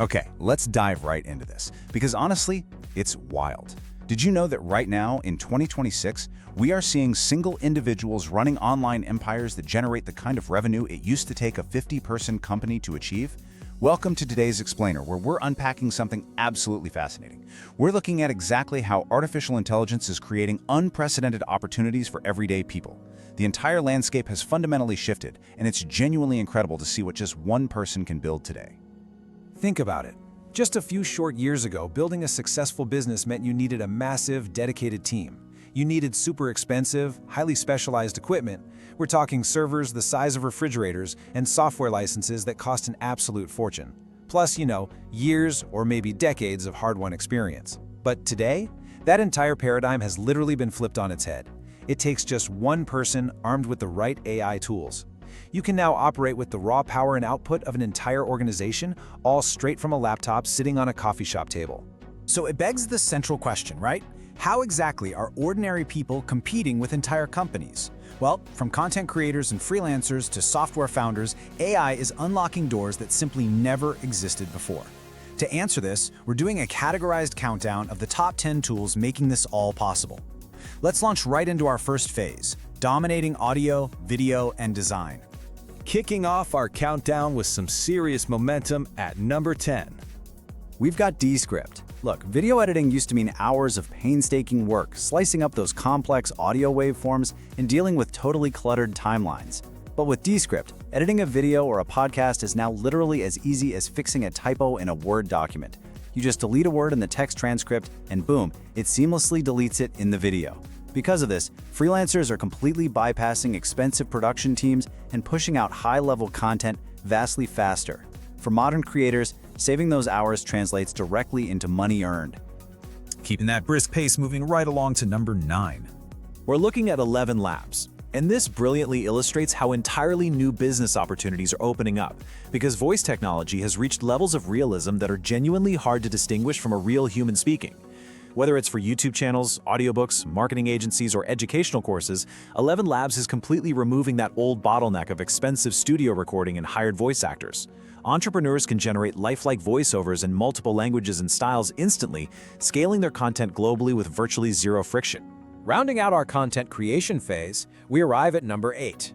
Okay, let's dive right into this, because honestly, it's wild. Did you know that right now, in 2026, we are seeing single individuals running online empires that generate the kind of revenue it used to take a 50-person company to achieve? Welcome to today's Explainer, where we're unpacking something absolutely fascinating. We're looking at exactly how artificial intelligence is creating unprecedented opportunities for everyday people. The entire landscape has fundamentally shifted, and it's genuinely incredible to see what just one person can build today. Think about it. Just a few short years ago, building a successful business meant you needed a massive, dedicated team. You needed super expensive, highly specialized equipment. We're talking servers the size of refrigerators and software licenses that cost an absolute fortune. Plus, years or maybe decades of hard-won experience. But today, that entire paradigm has literally been flipped on its head. It takes just one person armed with the right AI tools. You can now operate with the raw power and output of an entire organization, all straight from a laptop sitting on a coffee shop table. So it begs the central question, right? How exactly are ordinary people competing with entire companies? Well, from content creators and freelancers to software founders, AI is unlocking doors that simply never existed before. To answer this, we're doing a categorized countdown of the top 10 tools making this all possible. Let's launch right into our first phase, dominating audio, video, and design. Kicking off our countdown with some serious momentum at number 10. We've got Descript. Look, video editing used to mean hours of painstaking work, slicing up those complex audio waveforms and dealing with totally cluttered timelines. But with Descript, editing a video or a podcast is now literally as easy as fixing a typo in a Word document. You just delete a word in the text transcript, and boom, it seamlessly deletes it in the video. Because of this, freelancers are completely bypassing expensive production teams and pushing out high-level content vastly faster. For modern creators, saving those hours translates directly into money earned. Keeping that brisk pace moving right along to number 9. We're looking at ElevenLabs, and this brilliantly illustrates how entirely new business opportunities are opening up, because voice technology has reached levels of realism that are genuinely hard to distinguish from a real human speaking. Whether it's for YouTube channels, audiobooks, marketing agencies, or educational courses, ElevenLabs is completely removing that old bottleneck of expensive studio recording and hired voice actors. Entrepreneurs can generate lifelike voiceovers in multiple languages and styles instantly, scaling their content globally with virtually zero friction. Rounding out our content creation phase, we arrive at number 8.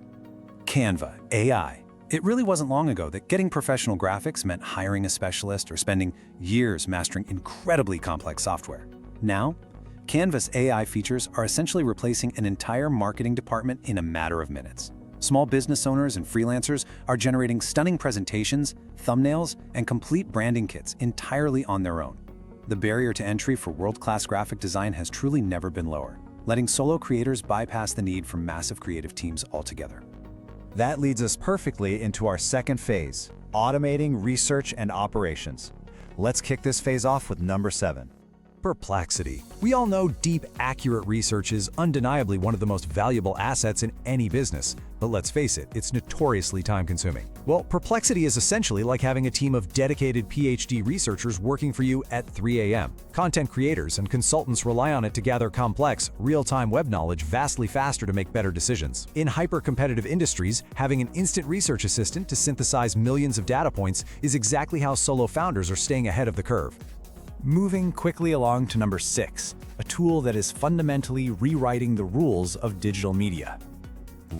Canva AI. It really wasn't long ago that getting professional graphics meant hiring a specialist or spending years mastering incredibly complex software. Now, Canva's AI features are essentially replacing an entire marketing department in a matter of minutes. Small business owners and freelancers are generating stunning presentations, thumbnails, and complete branding kits entirely on their own. The barrier to entry for world-class graphic design has truly never been lower, letting solo creators bypass the need for massive creative teams altogether. That leads us perfectly into our second phase, automating research and operations. Let's kick this phase off with number 7. Perplexity. We all know deep, accurate research is undeniably one of the most valuable assets in any business, but let's face it, it's notoriously time-consuming. Well, Perplexity is essentially like having a team of dedicated PhD researchers working for you at 3 a.m. Content creators and consultants rely on it to gather complex, real-time web knowledge vastly faster to make better decisions. In hyper-competitive industries, having an instant research assistant to synthesize millions of data points is exactly how solo founders are staying ahead of the curve. Moving quickly along to number 6, a tool that is fundamentally rewriting the rules of digital media.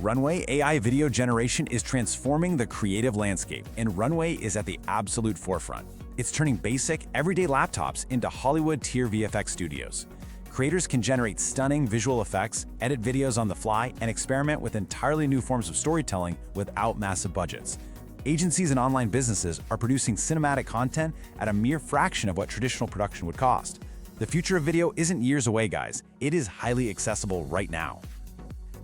Runway AI video generation is transforming the creative landscape, and Runway is at the absolute forefront. It's turning basic, everyday laptops into Hollywood-tier VFX studios. Creators can generate stunning visual effects, edit videos on the fly, and experiment with entirely new forms of storytelling without massive budgets. Agencies and online businesses are producing cinematic content at a mere fraction of what traditional production would cost. The future of video isn't years away, guys. It is highly accessible right now.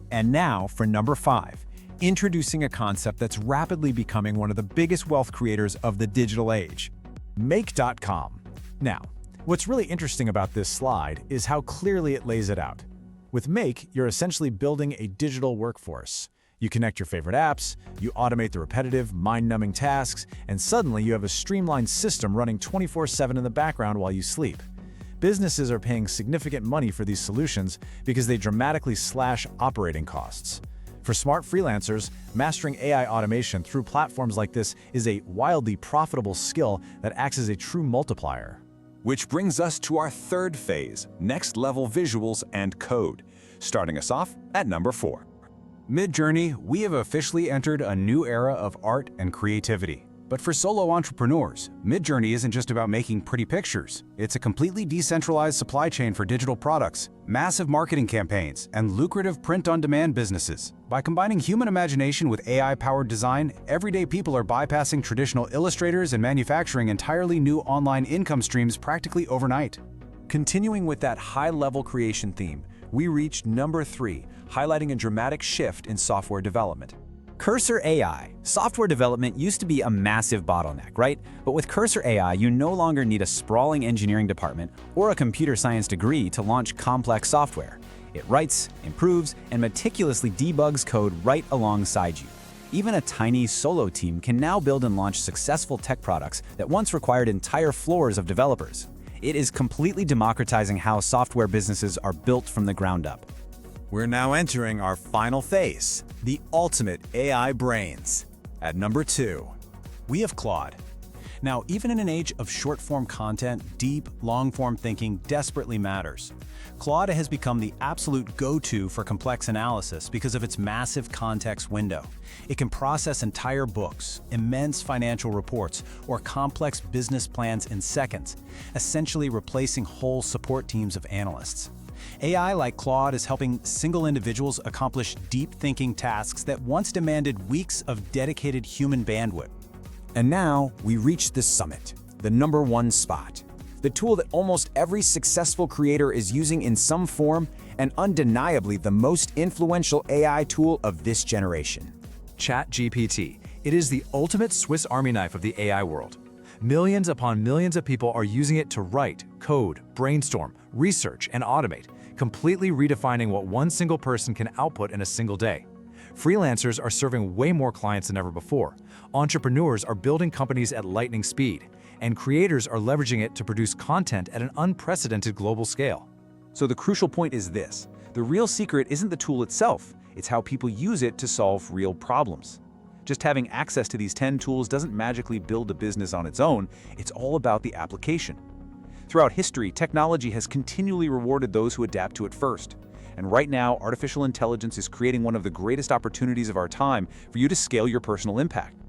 And now for number 5, introducing a concept that's rapidly becoming one of the biggest wealth creators of the digital age, Make.com. Now, what's really interesting about this slide is how clearly it lays it out. With Make, you're essentially building a digital workforce. You connect your favorite apps, you automate the repetitive, mind-numbing tasks, and suddenly you have a streamlined system running 24/7 in the background while you sleep. Businesses are paying significant money for these solutions because they dramatically slash operating costs. For smart freelancers, mastering AI automation through platforms like this is a wildly profitable skill that acts as a true multiplier. Which brings us to our third phase, next-level visuals and code, starting us off at number 4. MidJourney, we have officially entered a new era of art and creativity. But for solo entrepreneurs, MidJourney isn't just about making pretty pictures. It's a completely decentralized supply chain for digital products, massive marketing campaigns, and lucrative print-on-demand businesses. By combining human imagination with AI-powered design, everyday people are bypassing traditional illustrators and manufacturing entirely new online income streams practically overnight. Continuing with that high-level creation theme, we reached number 3, highlighting a dramatic shift in software development. Cursor AI. Software development used to be a massive bottleneck, right? But with Cursor AI, you no longer need a sprawling engineering department or a computer science degree to launch complex software. It writes, improves, and meticulously debugs code right alongside you. Even a tiny solo team can now build and launch successful tech products that once required entire floors of developers. It is completely democratizing how software businesses are built from the ground up. We're now entering our final phase, the ultimate AI brains. At number 2, we have Claude. Now, even in an age of short-form content, deep, long-form thinking desperately matters. Claude has become the absolute go-to for complex analysis because of its massive context window. It can process entire books, immense financial reports, or complex business plans in seconds, essentially replacing whole support teams of analysts. AI like Claude is helping single individuals accomplish deep-thinking tasks that once demanded weeks of dedicated human bandwidth. And now we reach the summit, the number 1 spot. The tool that almost every successful creator is using in some form, and undeniably the most influential AI tool of this generation. ChatGPT. It is the ultimate Swiss Army knife of the AI world. Millions upon millions of people are using it to write, code, brainstorm, research, and automate, completely redefining what one single person can output in a single day. Freelancers are serving way more clients than ever before. Entrepreneurs are building companies at lightning speed, and creators are leveraging it to produce content at an unprecedented global scale. So the crucial point is this: the real secret isn't the tool itself, it's how people use it to solve real problems. Just having access to these 10 tools doesn't magically build a business on its own, it's all about the application. Throughout history, technology has continually rewarded those who adapt to it first. And right now, artificial intelligence is creating one of the greatest opportunities of our time for you to scale your personal impact.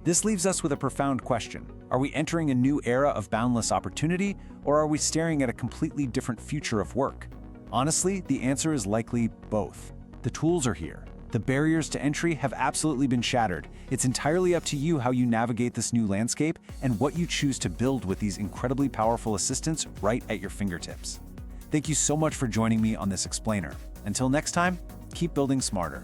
This leaves us with a profound question. Are we entering a new era of boundless opportunity, or are we staring at a completely different future of work? Honestly, the answer is likely both. The tools are here. The barriers to entry have absolutely been shattered. It's entirely up to you how you navigate this new landscape and what you choose to build with these incredibly powerful assistants right at your fingertips. Thank you so much for joining me on this explainer. Until next time, keep building smarter.